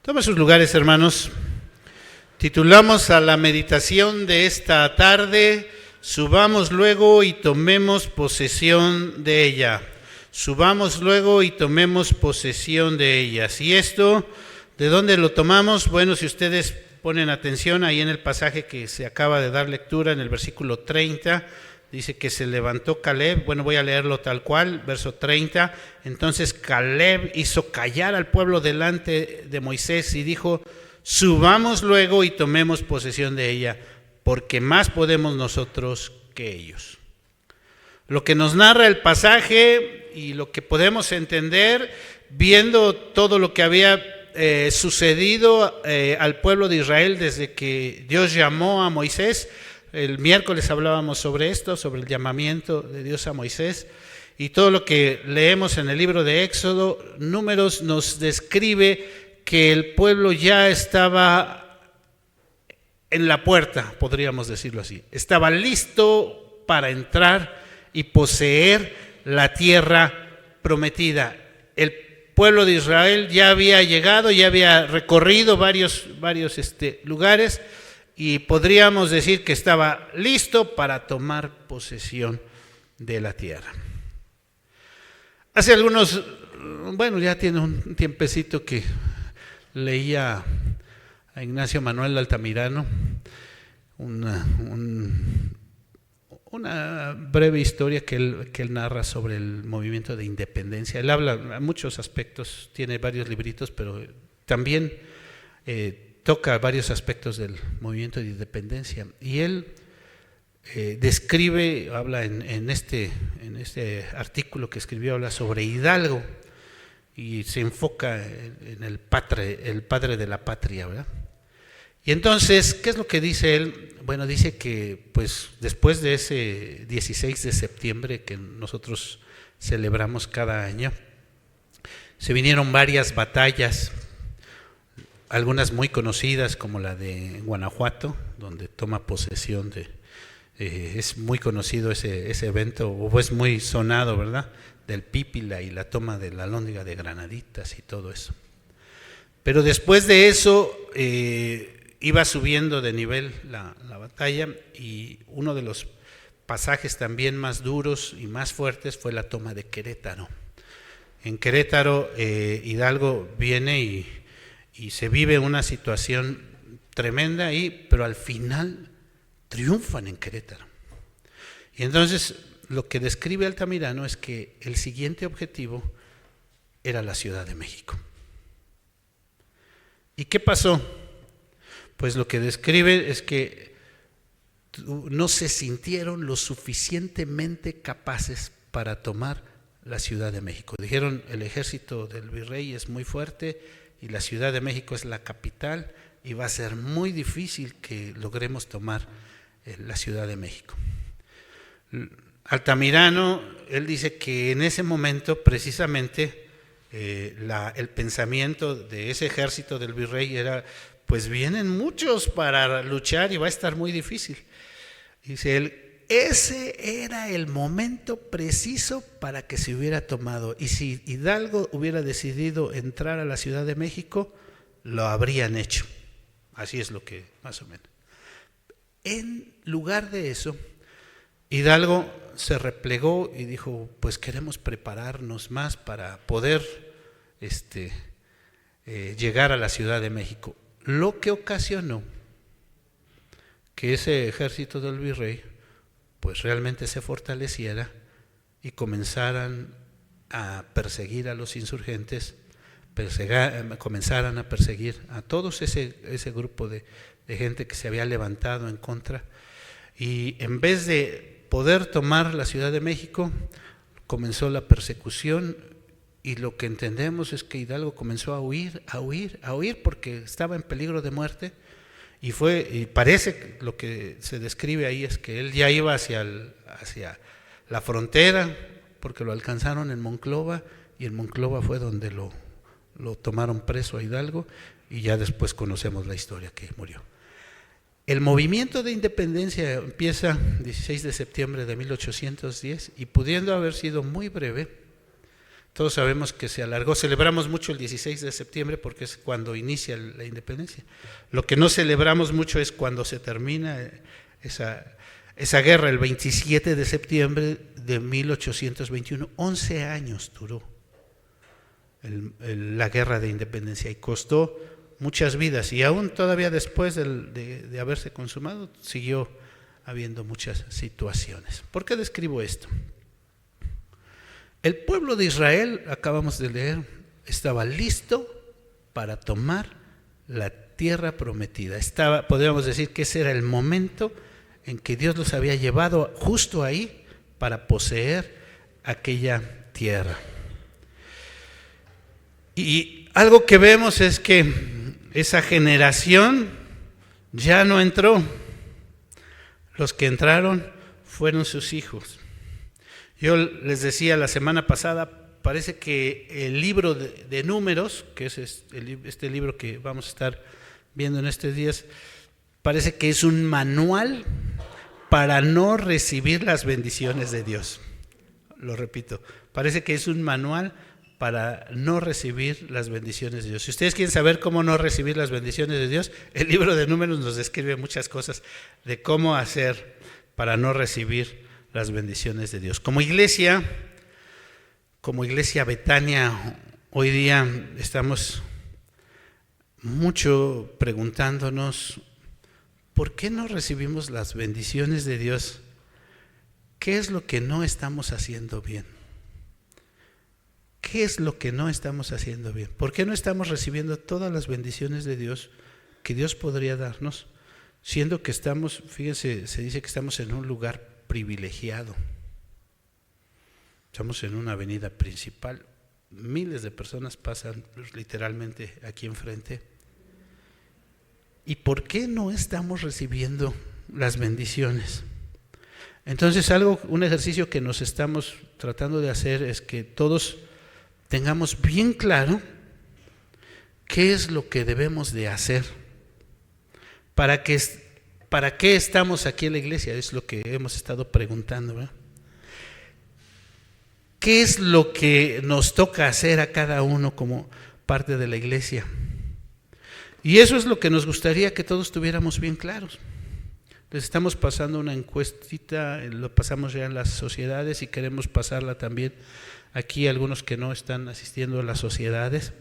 Tomen sus lugares, hermanos. Titulamos a la meditación de esta tarde: subamos luego y tomemos posesión de ella. Subamos luego y tomemos posesión de ellas. ¿Y esto de dónde lo tomamos? Bueno, si ustedes ponen atención ahí en el pasaje que se acaba de dar lectura, en el versículo 30, dice que se levantó Caleb. Bueno, voy a leerlo tal cual, verso 30. Entonces Caleb hizo callar al pueblo delante de Moisés y dijo: subamos luego y tomemos posesión de ella, porque más podemos nosotros que ellos. Lo que nos narra el pasaje y lo que podemos entender viendo todo lo que había sucedido al pueblo de Israel desde que Dios llamó a Moisés. El miércoles hablábamos sobre esto, sobre el llamamiento de Dios a Moisés, y todo lo que leemos en el libro de Éxodo. Números nos describe que el pueblo ya estaba en la puerta, podríamos decirlo así. Estaba listo para entrar y poseer la tierra prometida. El pueblo de Israel ya había llegado, ya había recorrido varios lugares, y podríamos decir que estaba listo para tomar posesión de la tierra. Hace algunos, ya tiene un tiempecito que leía a Ignacio Manuel Altamirano una breve historia que él narra sobre el movimiento de independencia. Él habla en muchos aspectos, tiene varios libritos, pero también toca varios aspectos del movimiento de independencia. Y él describe, habla en este artículo que escribió, habla sobre Hidalgo y se enfoca en el padre de la patria, ¿verdad? Y entonces, ¿qué es lo que dice él? Bueno, dice que pues después de ese 16 de septiembre que nosotros celebramos cada año, se vinieron varias batallas, algunas muy conocidas como la de Guanajuato, donde toma posesión es muy conocido ese evento, o es muy sonado, ¿verdad? Del Pípila y la toma de la Alhóndiga de Granaditas y todo eso. Pero después de eso iba subiendo de nivel la batalla, y uno de los pasajes también más duros y más fuertes fue la toma de Querétaro. En Querétaro Hidalgo viene y se vive una situación tremenda ahí, pero al final triunfan en Querétaro. Y entonces lo que describe Altamirano es que el siguiente objetivo era la Ciudad de México. ¿Y qué pasó? Pues lo que describe es que no se sintieron lo suficientemente capaces para tomar la Ciudad de México. Dijeron: el ejército del virrey es muy fuerte y la Ciudad de México es la capital, y va a ser muy difícil que logremos tomar la Ciudad de México. Altamirano, él dice que en ese momento precisamente el pensamiento de ese ejército del virrey era: pues vienen muchos para luchar y va a estar muy difícil. Dice él: ese era el momento preciso para que se hubiera tomado, y si Hidalgo hubiera decidido entrar a la Ciudad de México, lo habrían hecho. Así es lo que más o menos. En lugar de eso, Hidalgo se replegó y dijo: pues queremos prepararnos más para poder llegar a la Ciudad de México. Lo que ocasionó que ese ejército del virrey pues realmente se fortaleciera y comenzaran a perseguir a los insurgentes, comenzaran a perseguir a todos ese grupo de gente que se había levantado en contra, y en vez de poder tomar la Ciudad de México, comenzó la persecución. Y lo que entendemos es que Hidalgo comenzó a huir porque estaba en peligro de muerte, y parece que lo que se describe ahí es que él ya iba hacia la frontera, porque lo alcanzaron en Monclova, y en Monclova fue donde lo tomaron preso a Hidalgo, y ya después conocemos la historia, que murió. El movimiento de independencia empieza el 16 de septiembre de 1810, y pudiendo haber sido muy breve, todos sabemos que se alargó. Celebramos mucho el 16 de septiembre porque es cuando inicia la independencia. Lo que no celebramos mucho es cuando se termina esa guerra, el 27 de septiembre de 1821. 11 años duró la guerra de independencia y costó muchas vidas. Y aún todavía después de haberse consumado, siguió habiendo muchas situaciones. ¿Por qué describo esto? El pueblo de Israel, acabamos de leer, estaba listo para tomar la tierra prometida. Podríamos decir que ese era el momento en que Dios los había llevado justo ahí para poseer aquella tierra. Y algo que vemos es que esa generación ya no entró. Los que entraron fueron sus hijos. Yo les decía la semana pasada, parece que el libro de Números, que es este libro que vamos a estar viendo en estos días, parece que es un manual para no recibir las bendiciones de Dios. Lo repito, parece que es un manual para no recibir las bendiciones de Dios. Si ustedes quieren saber cómo no recibir las bendiciones de Dios, el libro de Números nos describe muchas cosas de cómo hacer para no recibir las bendiciones de Dios. Como iglesia Betania, hoy día estamos mucho preguntándonos, ¿por qué no recibimos las bendiciones de Dios? ¿Qué es lo que no estamos haciendo bien? ¿Qué es lo que no estamos haciendo bien? ¿Por qué no estamos recibiendo todas las bendiciones de Dios que Dios podría darnos? Siendo que estamos, fíjense, se dice que estamos en un lugar privilegiado. Estamos en una avenida principal. Miles de personas pasan literalmente aquí enfrente. ¿Y por qué no estamos recibiendo las bendiciones? Entonces un ejercicio que nos estamos tratando de hacer es que todos tengamos bien claro qué es lo que debemos de hacer. ¿Para qué estamos aquí en la iglesia? Es lo que hemos estado preguntando, ¿verdad? ¿Qué es lo que nos toca hacer a cada uno como parte de la iglesia? Y eso es lo que nos gustaría que todos tuviéramos bien claros. Les estamos pasando una encuestita, lo pasamos ya en las sociedades y queremos pasarla también aquí a algunos que no están asistiendo a las sociedades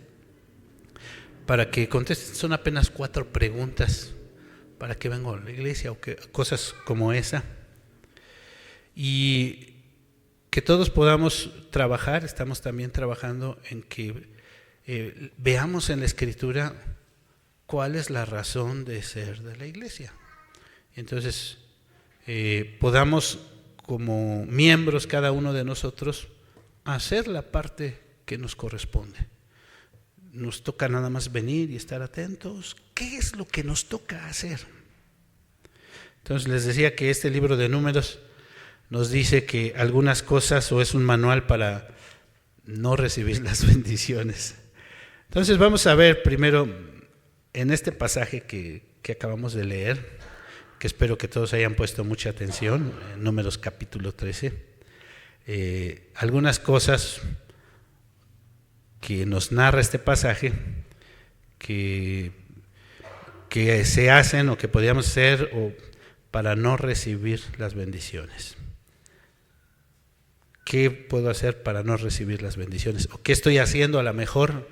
para que contesten. Son apenas 4 preguntas. ¿Para qué vengo a la iglesia? O cosas como esa. Y que todos podamos trabajar, estamos también trabajando en que veamos en la Escritura cuál es la razón de ser de la iglesia. Entonces, podamos como miembros cada uno de nosotros hacer la parte que nos corresponde. Nos toca nada más venir y estar atentos. ¿Qué es lo que nos toca hacer? Entonces les decía que este libro de Números nos dice que algunas cosas o es un manual para no recibir las bendiciones. Entonces vamos a ver primero en este pasaje que acabamos de leer, que espero que todos hayan puesto mucha atención, en Números capítulo 13, algunas cosas que nos narra este pasaje que se hacen o que podríamos hacer o para no recibir las bendiciones. ¿Qué puedo hacer para no recibir las bendiciones? ¿O qué estoy haciendo a lo mejor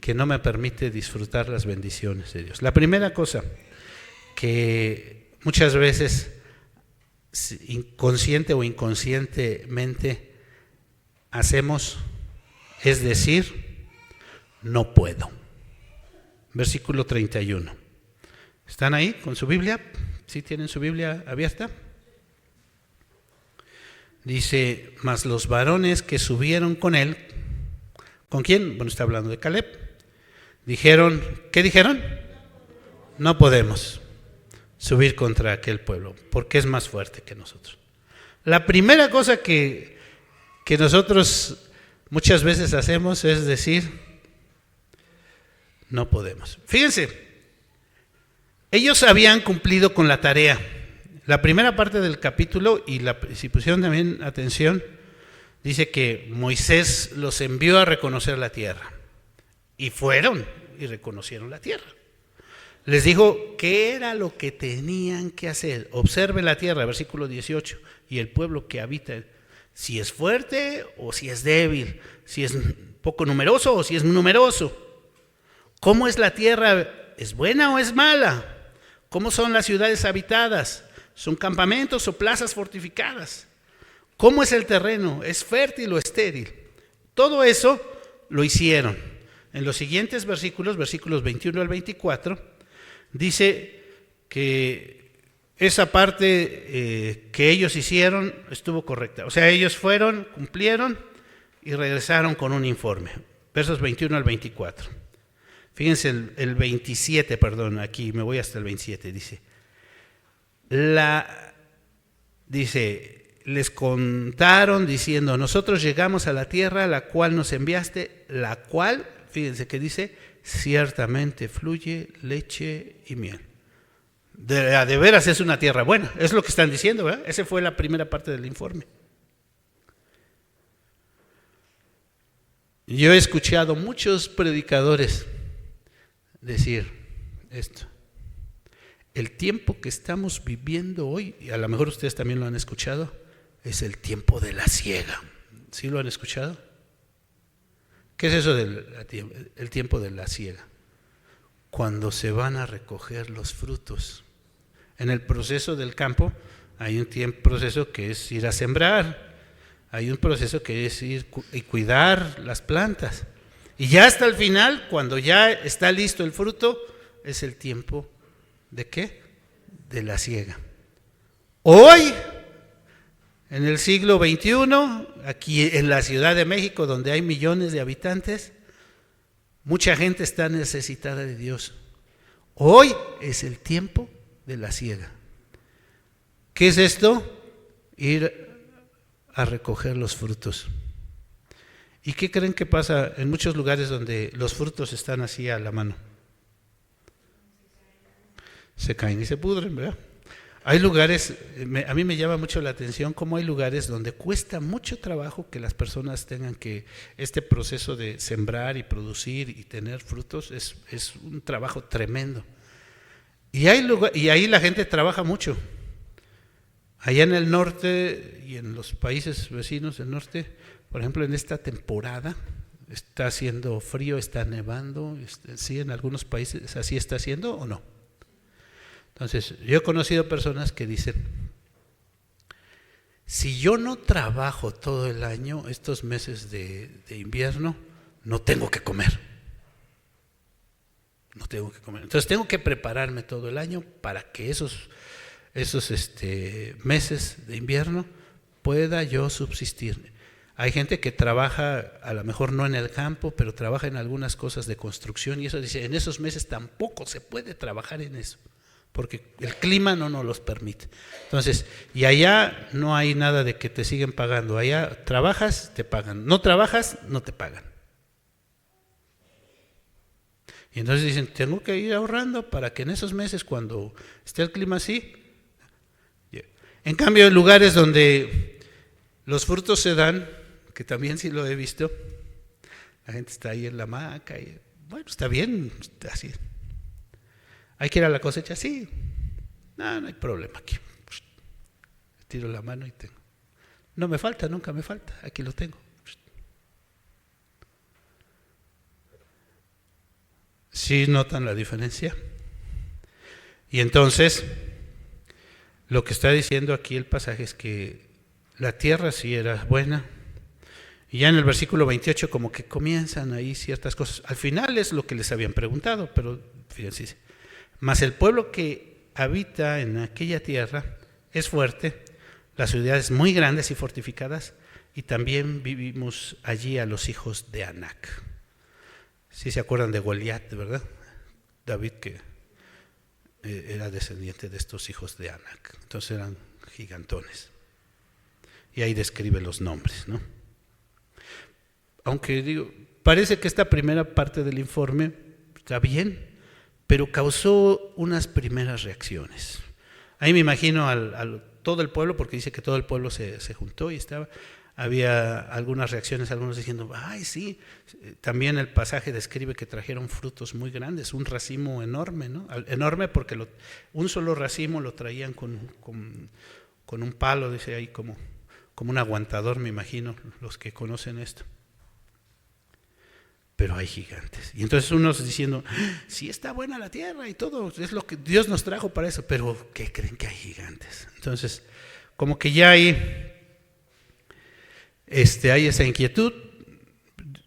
que no me permite disfrutar las bendiciones de Dios? La primera cosa que muchas veces consciente o inconscientemente hacemos es decir, no puedo. Versículo 31. ¿Están ahí con su Biblia? ¿Sí tienen su Biblia abierta? Dice, mas los varones que subieron con él, ¿con quién? Bueno, está hablando de Caleb. Dijeron, ¿qué dijeron? No podemos subir contra aquel pueblo, porque es más fuerte que nosotros. La primera cosa que nosotros muchas veces hacemos es decir, no podemos. Fíjense, ellos habían cumplido con la tarea. La primera parte del capítulo, y si pusieron también atención, dice que Moisés los envió a reconocer la tierra. Y fueron y reconocieron la tierra. Les dijo qué era lo que tenían que hacer. Observe la tierra, versículo 18, y el pueblo que habita, si es fuerte o si es débil, si es poco numeroso o si es numeroso. ¿Cómo es la tierra? ¿Es buena o es mala? ¿Cómo son las ciudades habitadas? ¿Son campamentos o plazas fortificadas? ¿Cómo es el terreno? ¿Es fértil o estéril? Todo eso lo hicieron. En los siguientes versículos, versículos 21 al 24, dice que esa parte que ellos hicieron estuvo correcta. O sea, ellos fueron, cumplieron y regresaron con un informe. Versos 21 al 24. Fíjense el 27, perdón, aquí me voy hasta el 27, dice, les contaron diciendo, nosotros llegamos a la tierra a la cual nos enviaste, la cual, fíjense que dice, ciertamente fluye leche y miel. De veras es una tierra buena, es lo que están diciendo, ¿verdad? Esa fue la primera parte del informe. Yo he escuchado muchos predicadores decir esto. El tiempo que estamos viviendo hoy, y a lo mejor ustedes también lo han escuchado, es el tiempo de la siega. ¿Sí lo han escuchado? ¿Qué es eso del tiempo de la siega? Cuando se van a recoger los frutos. En el proceso del campo hay un proceso que es ir a sembrar, hay un proceso que es ir y cuidar las plantas. Y ya hasta el final, cuando ya está listo el fruto, es el tiempo ¿de qué? De la siega. Hoy, en el siglo XXI, aquí en la Ciudad de México, donde hay millones de habitantes, mucha gente está necesitada de Dios. Hoy es el tiempo de la siega. ¿Qué es esto? Ir a recoger los frutos. ¿Y qué creen que pasa en muchos lugares donde los frutos están así a la mano? Se caen y se pudren, ¿verdad? Hay lugares, a mí me llama mucho la atención cómo hay lugares donde cuesta mucho trabajo que las personas tengan que, este proceso de sembrar y producir y tener frutos es un trabajo tremendo. Y ahí la gente trabaja mucho. Allá en el norte y en los países vecinos del norte, por ejemplo, en esta temporada está haciendo frío, está nevando, ¿sí? En algunos países así está haciendo o no. Entonces, yo he conocido personas que dicen, si yo no trabajo todo el año, estos meses de invierno, no tengo que comer. No tengo que comer. Entonces tengo que prepararme todo el año para que esos meses de invierno pueda yo subsistir. Hay gente que trabaja, a lo mejor no en el campo, pero trabaja en algunas cosas de construcción y eso dice, en esos meses tampoco se puede trabajar en eso, porque el clima no nos los permite. Entonces, y allá no hay nada de que te siguen pagando, allá trabajas, te pagan, no trabajas, no te pagan. Y entonces dicen, tengo que ir ahorrando para que en esos meses cuando esté el clima así. En cambio, en lugares donde los frutos se dan, que también sí lo he visto, la gente está ahí en la hamaca y bueno, está bien, así. ¿Hay que ir a la cosecha? Sí. No hay problema aquí. Tiro la mano y tengo. No me falta, nunca me falta, aquí lo tengo. ¿Sí notan la diferencia? Y entonces, lo que está diciendo aquí el pasaje es que la tierra sí era buena. Y ya en el versículo 28 como que comienzan ahí ciertas cosas. Al final es lo que les habían preguntado, pero fíjense. Mas el pueblo que habita en aquella tierra es fuerte, las ciudades muy grandes y fortificadas, y también vivimos allí a los hijos de Anac. ¿Sí se acuerdan de Goliat, verdad? David que era descendiente de estos hijos de Anac, entonces eran gigantones. Y ahí describe los nombres, ¿no? Aunque digo, parece que esta primera parte del informe está bien, pero causó unas primeras reacciones. Ahí me imagino todo el pueblo, porque dice que todo el pueblo se juntó y estaba. había algunas reacciones, algunos diciendo, ay sí, también el pasaje describe que trajeron frutos muy grandes, un racimo enorme, ¿no? Enorme porque un solo racimo lo traían con un palo, dice ahí, como un aguantador, me imagino, los que conocen esto. Pero hay gigantes. Y entonces unos diciendo, sí está buena la tierra y todo, es lo que Dios nos trajo para eso, pero ¿qué creen que hay gigantes? Entonces, como que ya hay esa inquietud.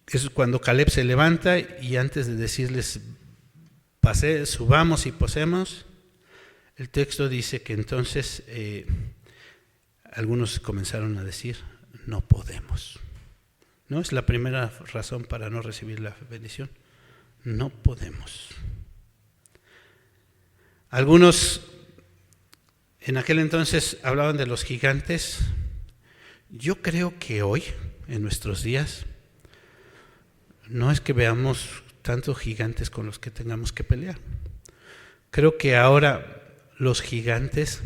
Eso es cuando Caleb se levanta y antes de decirles, subamos y posemos, el texto dice que entonces algunos comenzaron a decir, no podemos. ¿No? Es la primera razón para no recibir la bendición. No podemos. Algunos en aquel entonces hablaban de los gigantes. Yo creo que hoy, en nuestros días, no es que veamos tantos gigantes con los que tengamos que pelear. Creo que ahora los gigantes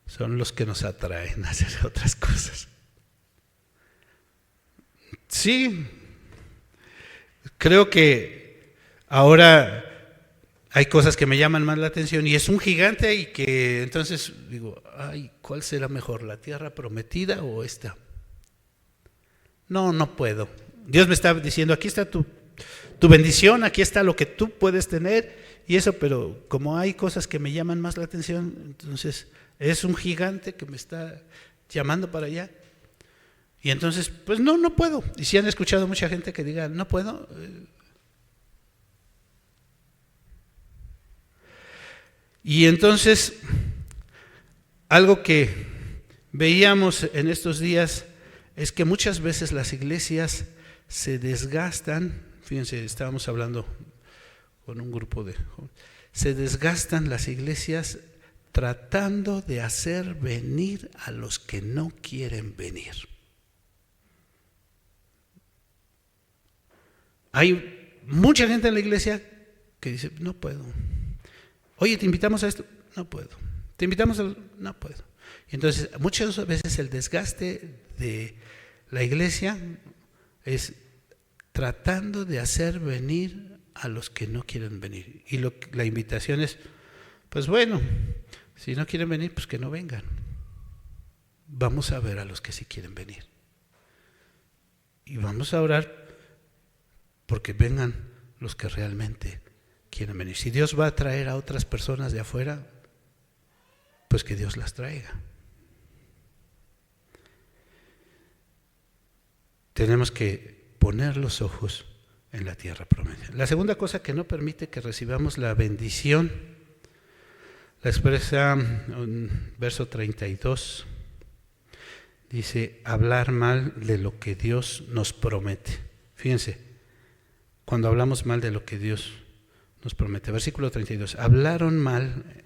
son los que nos atraen a hacer otras cosas. Sí, creo que ahora hay cosas que me llaman más la atención y es un gigante y que entonces digo, ay, ¿cuál será mejor, la tierra prometida o esta? No puedo. Dios me está diciendo, aquí está tu bendición, aquí está lo que tú puedes tener y eso, pero como hay cosas que me llaman más la atención, entonces es un gigante que me está llamando para allá. Y entonces, pues no puedo. Y si han escuchado mucha gente que diga, no puedo. Y entonces, algo que veíamos en estos días es que muchas veces las iglesias se desgastan. Fíjense, estábamos hablando con un grupo de jóvenes. Se desgastan las iglesias tratando de hacer venir a los que no quieren venir. Hay mucha gente en la iglesia que dice, no puedo. Oye, te invitamos a esto, no puedo. Te invitamos a no puedo. Y entonces, muchas veces el desgaste de la iglesia es tratando de hacer venir a los que no quieren venir. Y la invitación es, pues bueno, si no quieren venir, pues que no vengan. Vamos a ver a los que sí quieren venir. Y vamos a orar porque vengan los que realmente quieren venir. Si Dios va a traer a otras personas de afuera, pues que Dios las traiga. Tenemos que poner los ojos en la tierra prometida. La segunda cosa que no permite que recibamos la bendición, la expresa en verso 32, dice, hablar mal de lo que Dios nos promete. Fíjense, cuando hablamos mal de lo que Dios nos promete. Versículo 32. Hablaron mal,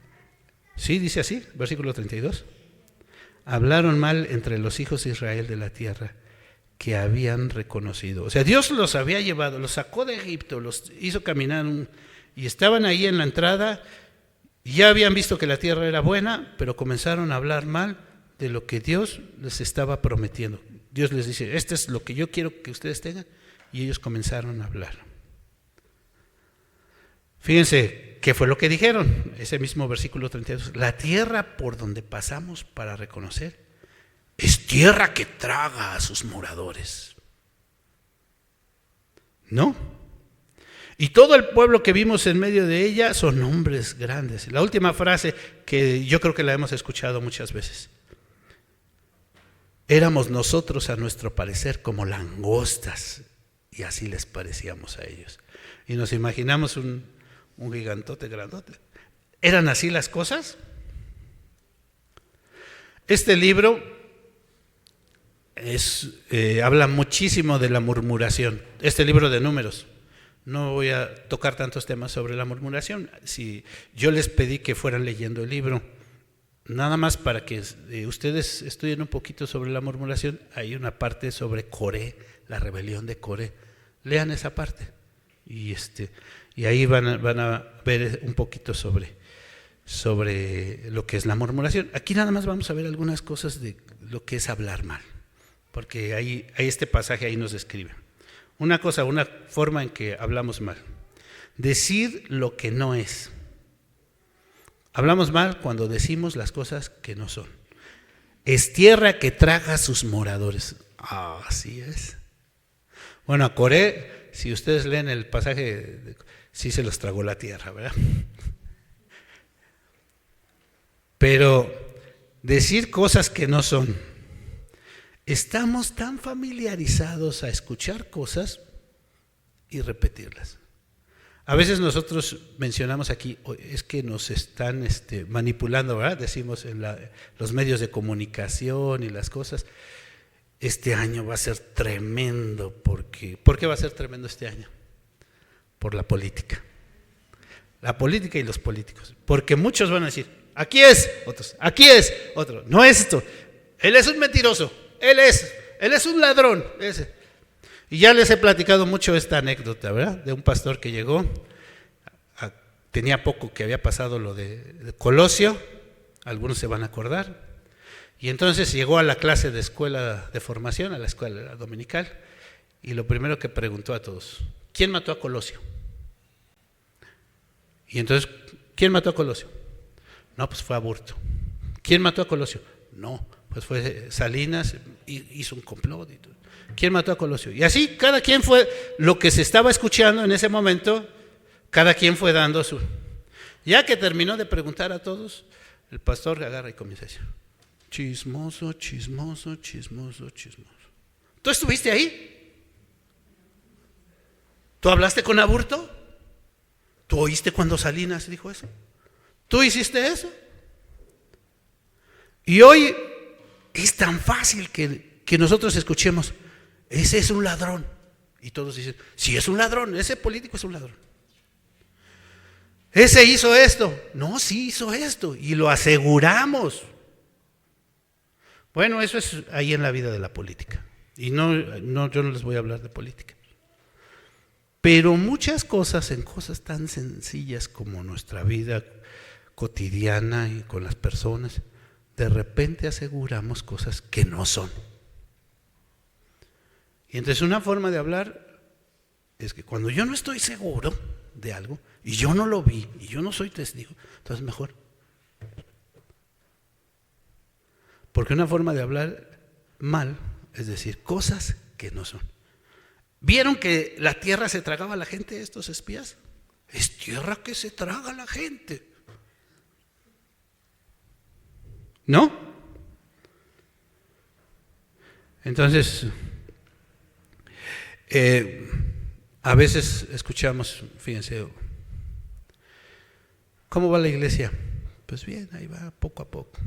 sí, dice así, versículo 32. Hablaron mal entre los hijos de Israel de la tierra que habían reconocido. O sea, Dios los había llevado, los sacó de Egipto, los hizo caminar y estaban ahí en la entrada, ya habían visto que la tierra era buena, pero comenzaron a hablar mal de lo que Dios les estaba prometiendo. Dios les dice, esto es lo que yo quiero que ustedes tengan, y ellos comenzaron a hablar. Fíjense, ¿qué fue lo que dijeron? Ese mismo versículo 32. La tierra por donde pasamos para reconocer es tierra que traga a sus moradores. ¿No? Y todo el pueblo que vimos en medio de ella son hombres grandes. La última frase que yo creo que la hemos escuchado muchas veces. Éramos nosotros a nuestro parecer como langostas y así les parecíamos a ellos. Y nos imaginamos un gigantote grandote. ¿Eran así las cosas? Este libro habla muchísimo de la murmuración. Este libro de Números. No voy a tocar tantos temas sobre la murmuración. Si yo les pedí que fueran leyendo el libro, nada más para que ustedes estudien un poquito sobre la murmuración. Hay una parte sobre Coré, la rebelión de Coré. Lean esa parte. Y ahí van a ver un poquito sobre lo que es la murmuración. Aquí nada más vamos a ver algunas cosas de lo que es hablar mal, porque ahí este pasaje ahí nos describe. Una forma en que hablamos mal. Decir lo que no es. Hablamos mal cuando decimos las cosas que no son. Es tierra que traga a sus moradores. Así es. Bueno, a Coré, si ustedes leen el pasaje, sí se los tragó la tierra, ¿verdad? Pero decir cosas que no son. Estamos tan familiarizados a escuchar cosas y repetirlas. A veces nosotros mencionamos aquí, es que nos están manipulando, ¿verdad? Decimos en los medios de comunicación y las cosas, este año va a ser tremendo. ¿Por qué va a ser tremendo este año? Por la política. La política y los políticos. Porque muchos van a decir, aquí es, otros, aquí es, otro, no es esto. Él es un mentiroso, él es un ladrón. Ese. Y ya les he platicado mucho esta anécdota, ¿verdad? De un pastor que llegó, tenía poco que había pasado lo de Colosio, algunos se van a acordar, y entonces llegó a la clase de escuela de formación, a la escuela dominical, y lo primero que preguntó a todos, ¿quién mató a Colosio? Y entonces, ¿quién mató a Colosio? No, pues fue Aburto. ¿Quién mató a Colosio? No, pues fue Salinas, hizo un complot y todo. ¿Quién mató a Colosio? Y así cada quien fue, lo que se estaba escuchando en ese momento, cada quien fue dando su. Ya que terminó de preguntar a todos, el pastor agarra y comienza a decir, chismoso, chismoso, chismoso, chismoso. ¿Tú estuviste ahí? ¿Tú hablaste con Aburto? ¿Tú oíste cuando Salinas dijo eso? ¿Tú hiciste eso? Y hoy es tan fácil que nosotros escuchemos, ese es un ladrón. Y todos dicen, sí es un ladrón, ese político es un ladrón. Ese hizo esto. No, sí hizo esto. Y lo aseguramos. Bueno, eso es ahí en la vida de la política. Y no, yo no les voy a hablar de política. Pero muchas cosas, en cosas tan sencillas como nuestra vida cotidiana y con las personas, de repente aseguramos cosas que no son. Y entonces una forma de hablar es que cuando yo no estoy seguro de algo, y yo no lo vi, y yo no soy testigo, entonces mejor. Porque una forma de hablar mal es decir cosas que no son. ¿Vieron que la tierra se tragaba a la gente, estos espías? Es tierra que se traga a la gente. ¿No? Entonces, a veces escuchamos, fíjense, ¿cómo va la iglesia? Pues bien, ahí va poco a poco.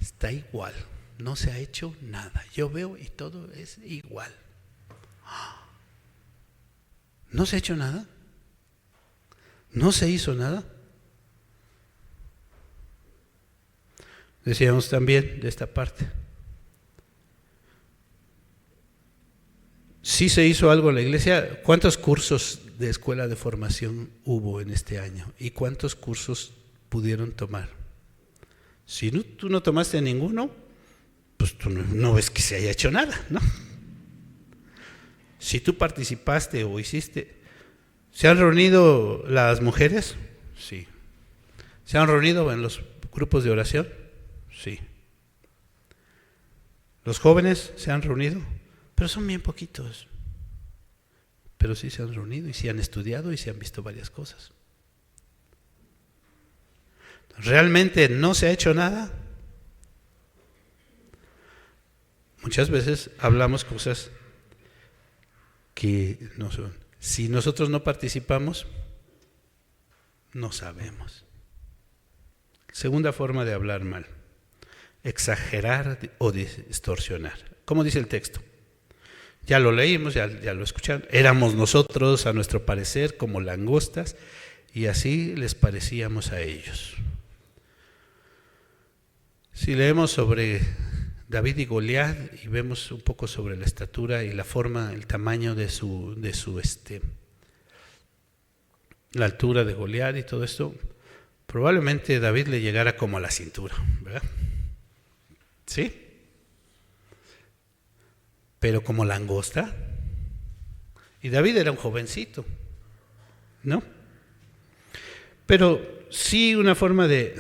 Está igual, no se ha hecho nada. Yo veo y todo es igual. ¿No se ha hecho nada? ¿No se hizo nada? Decíamos también de esta parte. Sí se hizo algo en la iglesia. ¿Cuántos cursos de escuela de formación hubo en este año? ¿Y cuántos cursos pudieron tomar? Si tú no tomaste ninguno, pues tú no ves que se haya hecho nada, ¿no? Si tú participaste o hiciste, ¿se han reunido las mujeres? Sí. ¿Se han reunido en los grupos de oración? Sí. ¿Los jóvenes se han reunido? Pero son bien poquitos. Pero sí se han reunido y sí han estudiado y sí han visto varias cosas. ¿Realmente no se ha hecho nada? Muchas veces hablamos cosas que no son. Si nosotros no participamos, no sabemos. Segunda forma de hablar mal, exagerar o distorsionar. ¿Cómo dice el texto? Ya lo leímos, ya lo escucharon. Éramos nosotros, a nuestro parecer, como langostas, y así les parecíamos a ellos. Si leemos sobre David y Goliat y vemos un poco sobre la estatura y la forma, el tamaño de la altura de Goliat y todo esto, probablemente David le llegara como a la cintura, ¿verdad? ¿Sí? pero como langosta. Y David era un jovencito, ¿no? Pero sí, una forma de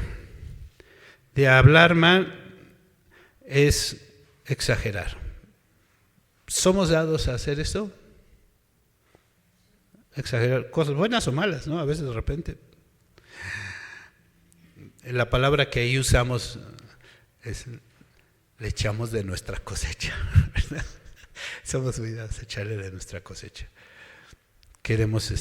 hablar mal es exagerar. ¿Somos dados a hacer esto? Exagerar cosas buenas o malas, ¿no? A veces de repente. La palabra que ahí usamos es le echamos de nuestra cosecha, ¿verdad? Somos muy dados a echarle de nuestra cosecha. Queremos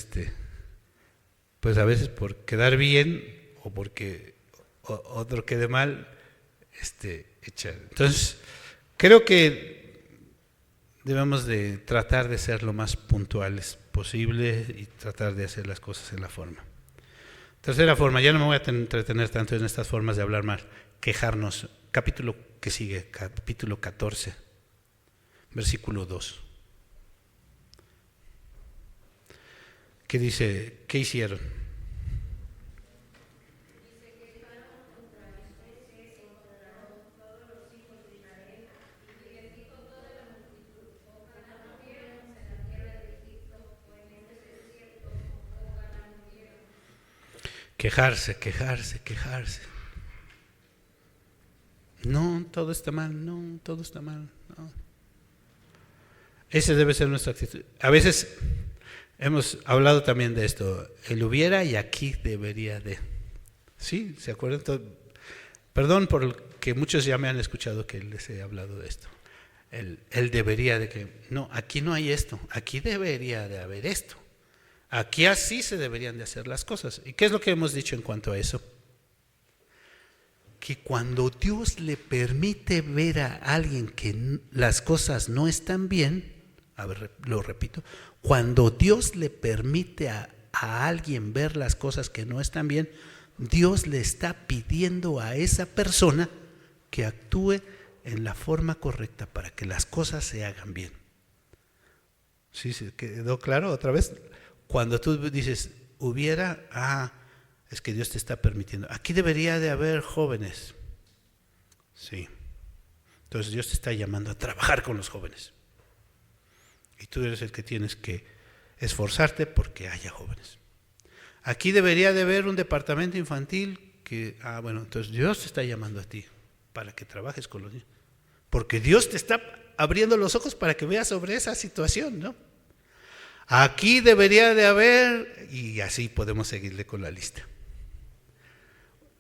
pues a veces por quedar bien o porque otro quede mal, echar. Entonces, creo que debemos de tratar de ser lo más puntuales posible y tratar de hacer las cosas en la forma. Tercera forma, ya no me voy a entretener tanto en estas formas de hablar mal, quejarnos. Capítulo que sigue, capítulo 14, versículo 2. ¿Qué dice? ¿Qué hicieron? Quejarse. No, todo está mal, no. Esa debe ser nuestra actitud. A veces hemos hablado también de esto, el hubiera y aquí debería de. ¿Sí? ¿Se acuerdan? Perdón por que muchos ya me han escuchado que les he hablado de esto. El debería de que, no, aquí no hay esto, aquí debería de haber esto. Aquí así se deberían de hacer las cosas. ¿Y qué es lo que hemos dicho en cuanto a eso? Que cuando Dios le permite ver a alguien que las cosas no están bien, a ver, lo repito, cuando Dios le permite a alguien ver las cosas que no están bien, Dios le está pidiendo a esa persona que actúe en la forma correcta para que las cosas se hagan bien. ¿Sí se quedó claro otra vez? Cuando tú dices, hubiera, es que Dios te está permitiendo. Aquí debería de haber jóvenes. Sí. Entonces Dios te está llamando a trabajar con los jóvenes. Y tú eres el que tienes que esforzarte porque haya jóvenes. Aquí debería de haber un departamento infantil que, bueno, entonces Dios te está llamando a ti para que trabajes con los niños. Porque Dios te está abriendo los ojos para que veas sobre esa situación, ¿no? Aquí debería de haber, y así podemos seguirle con la lista.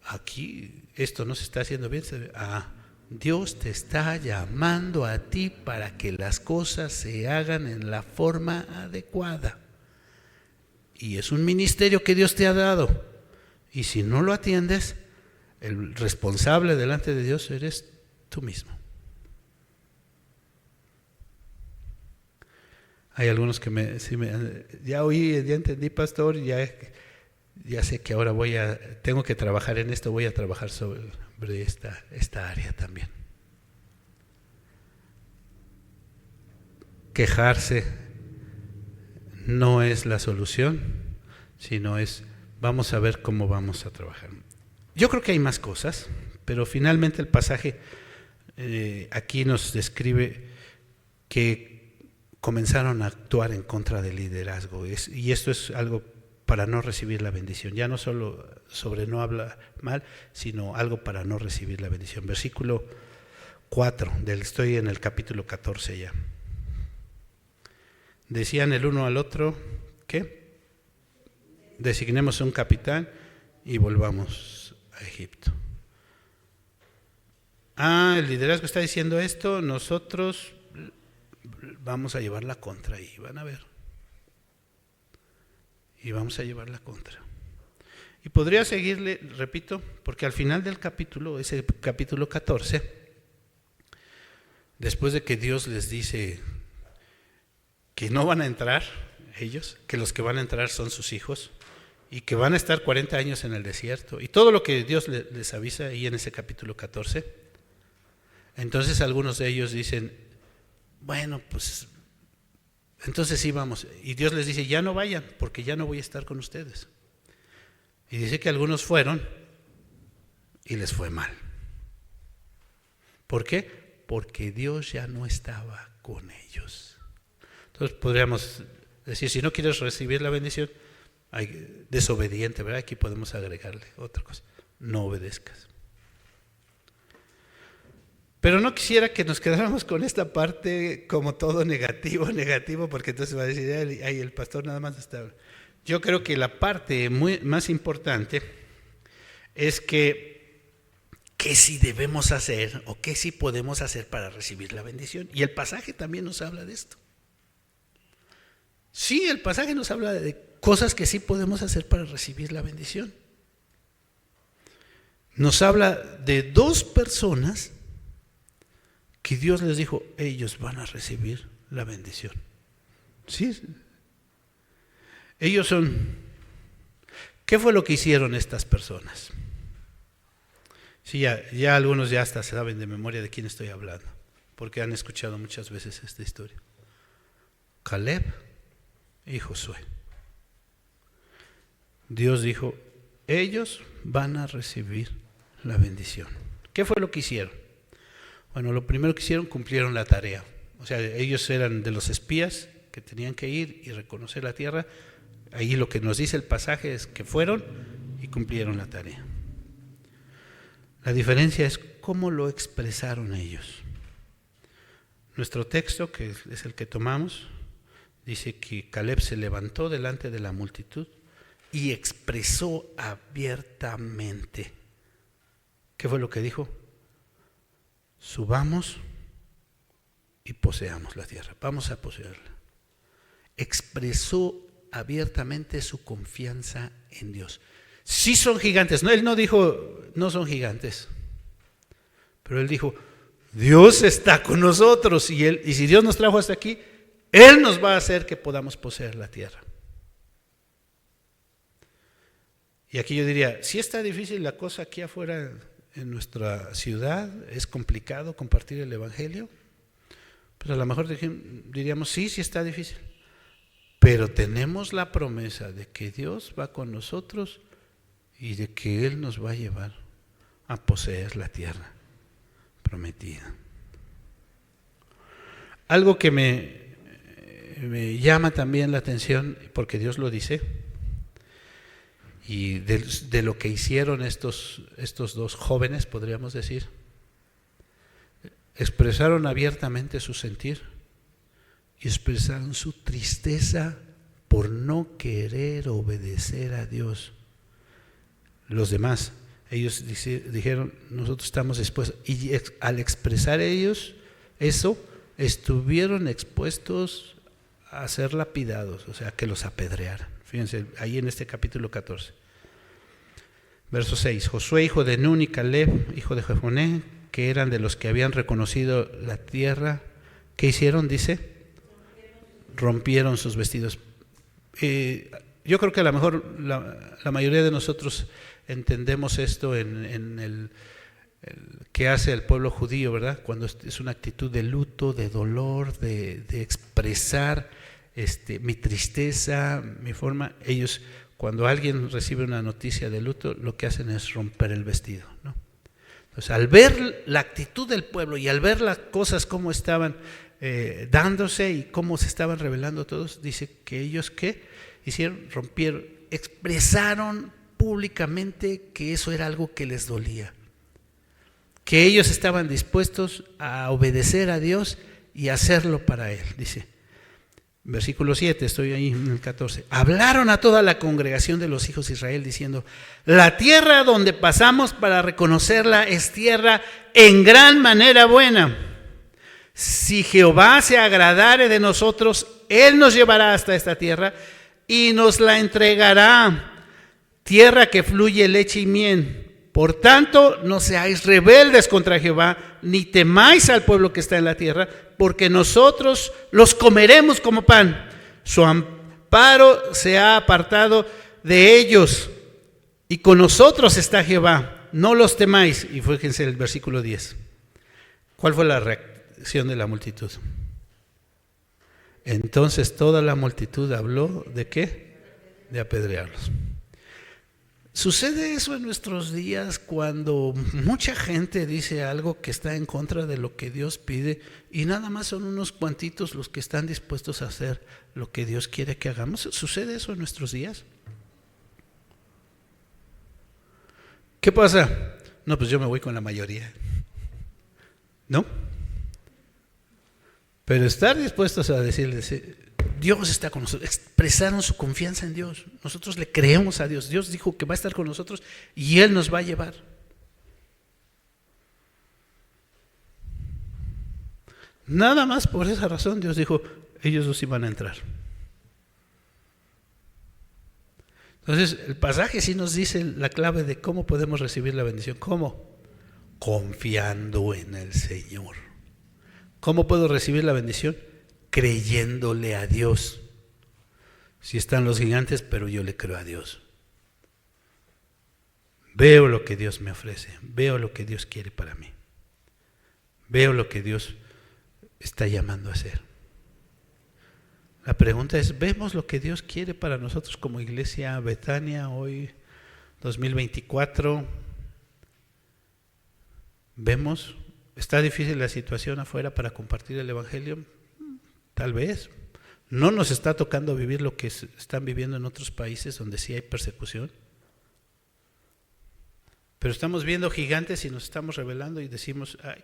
Aquí esto no se está haciendo bien. Dios te está llamando a ti para que las cosas se hagan en la forma adecuada. Y es un ministerio que Dios te ha dado. Y si no lo atiendes, el responsable delante de Dios eres tú mismo. Hay algunos que ya oí, ya entendí, pastor, ya sé que ahora tengo que trabajar en esto, voy a trabajar sobre esta área también. Quejarse no es la solución, sino vamos a ver cómo vamos a trabajar. Yo creo que hay más cosas, pero finalmente el pasaje aquí nos describe que comenzaron a actuar en contra del liderazgo, y esto es algo para no recibir la bendición, ya no solo sobre no hablar mal, sino algo para no recibir la bendición. Versículo 4, estoy en el capítulo 14 ya. Decían el uno al otro, ¿qué? Designemos un capitán y volvamos a Egipto. El liderazgo está diciendo esto, nosotros vamos a llevar la contra y van a ver. Y vamos a llevar la contra. Y podría seguirle, repito, porque al final del capítulo, ese capítulo 14, después de que Dios les dice que no van a entrar ellos, que los que van a entrar son sus hijos, y que van a estar 40 años en el desierto, y todo lo que Dios les avisa ahí en ese capítulo 14, entonces algunos de ellos dicen, bueno, pues entonces sí vamos. Y Dios les dice, ya no vayan, porque ya no voy a estar con ustedes. Y dice que algunos fueron y les fue mal. ¿Por qué? Porque Dios ya no estaba con ellos. Entonces podríamos decir, si no quieres recibir la bendición, desobediente, ¿verdad? Aquí podemos agregarle otra cosa: no obedezcas. Pero no quisiera que nos quedáramos con esta parte como todo negativo, porque entonces va a decir, ay, el pastor nada más está. Yo creo que la parte más importante es que qué sí debemos hacer o qué sí podemos hacer para recibir la bendición. Y el pasaje también nos habla de esto. Sí, el pasaje nos habla de cosas que sí podemos hacer para recibir la bendición. Nos habla de dos personas que Dios les dijo, ellos van a recibir la bendición. Sí. Ellos son. ¿Qué fue lo que hicieron estas personas? Sí, ya algunos ya hasta saben de memoria de quién estoy hablando, porque han escuchado muchas veces esta historia. Caleb y Josué. Dios dijo, ellos van a recibir la bendición. ¿Qué fue lo que hicieron? Bueno, lo primero que hicieron, cumplieron la tarea. O sea, ellos eran de los espías que tenían que ir y reconocer la tierra. Ahí lo que nos dice el pasaje es que fueron y cumplieron la tarea. La diferencia es cómo lo expresaron ellos. Nuestro texto, que es el que tomamos, dice que Caleb se levantó delante de la multitud y expresó abiertamente. ¿Qué fue lo que dijo? Subamos y poseamos la tierra. Vamos a poseerla. Expresó abiertamente su confianza en Dios. Sí son gigantes. No, él no dijo, no son gigantes. Pero él dijo, Dios está con nosotros y si Dios nos trajo hasta aquí, Él nos va a hacer que podamos poseer la tierra. Y aquí yo diría, sí está difícil la cosa aquí afuera en nuestra ciudad, es complicado compartir el evangelio, pero a lo mejor diríamos, sí está difícil, pero tenemos la promesa de que Dios va con nosotros y de que Él nos va a llevar a poseer la tierra prometida. Algo que me llama también la atención, porque Dios lo dice, y de lo que hicieron estos dos jóvenes, podríamos decir, expresaron abiertamente su sentir y expresaron su tristeza por no querer obedecer a Dios. Los demás, ellos dijeron, nosotros estamos dispuestos, y al expresar ellos eso, estuvieron expuestos a ser lapidados, o sea, que los apedrearan. Fíjense, ahí en este capítulo 14. Verso 6. Josué, hijo de Nun, y Caleb, hijo de Jefoné, que eran de los que habían reconocido la tierra, ¿qué hicieron? Dice, rompieron sus vestidos. Yo creo que a lo mejor la mayoría de nosotros entendemos esto en el que hace el pueblo judío, ¿verdad? Cuando es una actitud de luto, de dolor, de expresar mi tristeza, mi forma. Ellos, cuando alguien recibe una noticia de luto, lo que hacen es romper el vestido, ¿no? Entonces, al ver la actitud del pueblo y al ver las cosas cómo estaban dándose y cómo se estaban revelando todos, dice que ellos, ¿qué hicieron? Rompieron, expresaron públicamente que eso era algo que les dolía, que ellos estaban dispuestos a obedecer a Dios y hacerlo para Él. Dice, versículo 7, estoy ahí en el 14. Hablaron a toda la congregación de los hijos de Israel diciendo, la tierra donde pasamos para reconocerla es tierra en gran manera buena. Si Jehová se agradare de nosotros, Él nos llevará hasta esta tierra y nos la entregará, tierra que fluye leche y miel. Por tanto, no seáis rebeldes contra Jehová, ni temáis al pueblo que está en la tierra, porque nosotros los comeremos como pan. Su amparo se ha apartado de ellos, y con nosotros está Jehová, no los temáis. Y fíjense el versículo 10. ¿Cuál fue la reacción de la multitud? Entonces toda la multitud habló ¿de qué? De apedrearlos. Sucede eso en nuestros días cuando mucha gente dice algo que está en contra de lo que Dios pide y nada más son unos cuantitos los que están dispuestos a hacer lo que Dios quiere que hagamos. ¿Sucede eso en nuestros días? ¿Qué pasa? No, pues yo me voy con la mayoría. ¿No? Pero estar dispuestos a decirles, Dios está con nosotros, expresaron su confianza en Dios. Nosotros le creemos a Dios. Dios dijo que va a estar con nosotros y Él nos va a llevar. Nada más por esa razón Dios dijo, ellos dos iban a entrar. Entonces el pasaje sí nos dice la clave de cómo podemos recibir la bendición. ¿Cómo? Confiando en el Señor. ¿Cómo puedo recibir la bendición? Creyéndole a Dios. Si están los gigantes, pero yo le creo a Dios. Veo lo que Dios me ofrece, veo lo que Dios quiere para mí, veo lo que Dios está llamando a hacer. La pregunta es, ¿vemos lo que Dios quiere para nosotros como iglesia Betania hoy, 2024? ¿Vemos? ¿Está difícil la situación afuera para compartir el evangelio? Tal vez. ¿No nos está tocando vivir lo que están viviendo en otros países donde sí hay persecución? Pero estamos viendo gigantes y nos estamos rebelando y decimos, ay,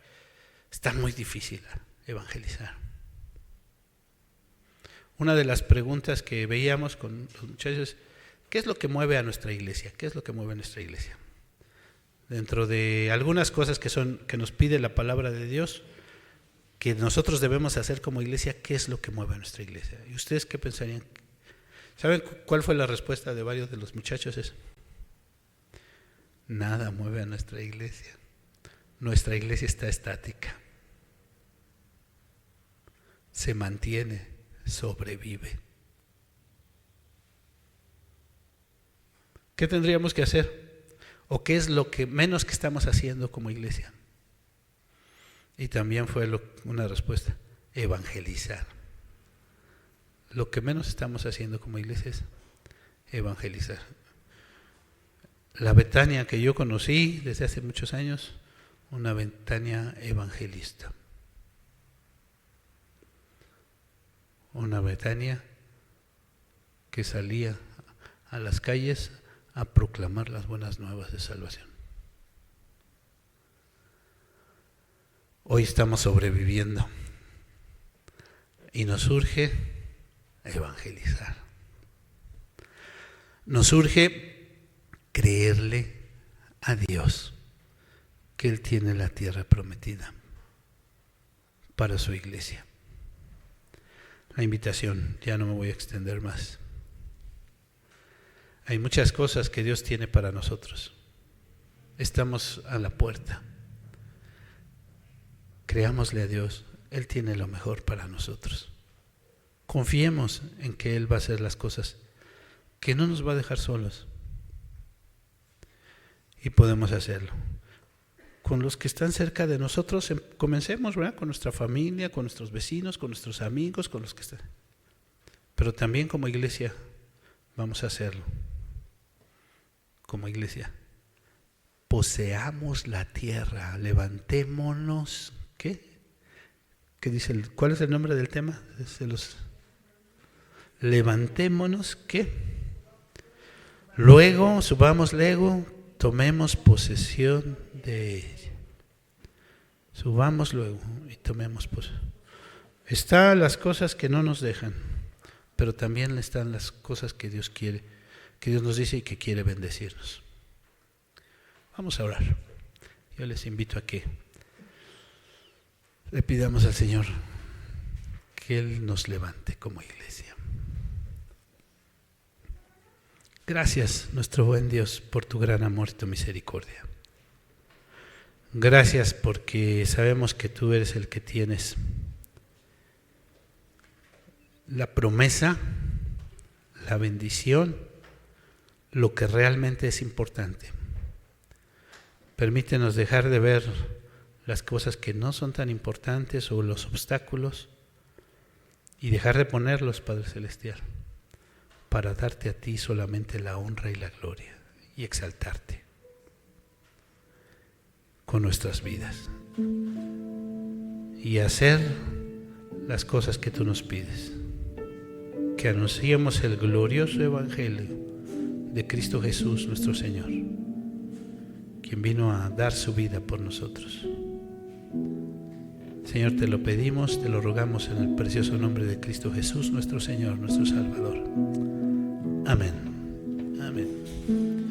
está muy difícil evangelizar. Una de las preguntas que veíamos con los muchachos es, ¿qué es lo que mueve a nuestra iglesia? ¿Qué es lo que mueve a nuestra iglesia? Dentro de algunas cosas que nos pide la palabra de Dios, que nosotros debemos hacer como iglesia, ¿qué es lo que mueve a nuestra iglesia? ¿Y ustedes qué pensarían? ¿Saben cuál fue la respuesta de varios de los muchachos? Es, nada mueve a nuestra iglesia. Nuestra iglesia está estática. Se mantiene, sobrevive. ¿Qué tendríamos que hacer? ¿O qué es lo que menos que estamos haciendo como iglesia? Y también fue una respuesta, evangelizar. Lo que menos estamos haciendo como iglesia es evangelizar. La Betania que yo conocí desde hace muchos años, una Betania evangelista. Una Betania que salía a las calles a proclamar las buenas nuevas de salvación. Hoy estamos sobreviviendo y nos urge evangelizar. Nos urge creerle a Dios que Él tiene la tierra prometida para su iglesia. La invitación, ya no me voy a extender más. Hay muchas cosas que Dios tiene para nosotros. Estamos a la puerta. Creámosle a Dios, Él tiene lo mejor para nosotros. Confiemos en que Él va a hacer las cosas, que no nos va a dejar solos. Y podemos hacerlo. Con los que están cerca de nosotros, comencemos, ¿verdad? Con nuestra familia, con nuestros vecinos, con nuestros amigos, con los que están. Pero también como iglesia vamos a hacerlo. Como iglesia. Poseamos la tierra, levantémonos. ¿Qué? ¿Qué dice? ¿Cuál es el nombre del tema? Levantémonos, ¿qué? Luego, subamos luego, tomemos posesión de ella. Subamos luego y tomemos posesión. Están las cosas que no nos dejan, pero también están las cosas que Dios quiere, que Dios nos dice y que quiere bendecirnos. Vamos a orar. Yo les invito a que le pidamos al Señor que Él nos levante como iglesia. Gracias, nuestro buen Dios, por tu gran amor y tu misericordia. Gracias porque sabemos que tú eres el que tienes la promesa, la bendición, lo que realmente es importante. Permítenos dejar de ver las cosas que no son tan importantes o los obstáculos y dejar de ponerlos, Padre Celestial, para darte a ti solamente la honra y la gloria y exaltarte con nuestras vidas y hacer las cosas que tú nos pides, que anunciemos el glorioso evangelio de Cristo Jesús nuestro Señor, quien vino a dar su vida por nosotros. Señor, te lo pedimos, te lo rogamos en el precioso nombre de Cristo Jesús nuestro Señor, nuestro Salvador. Amén. Amén.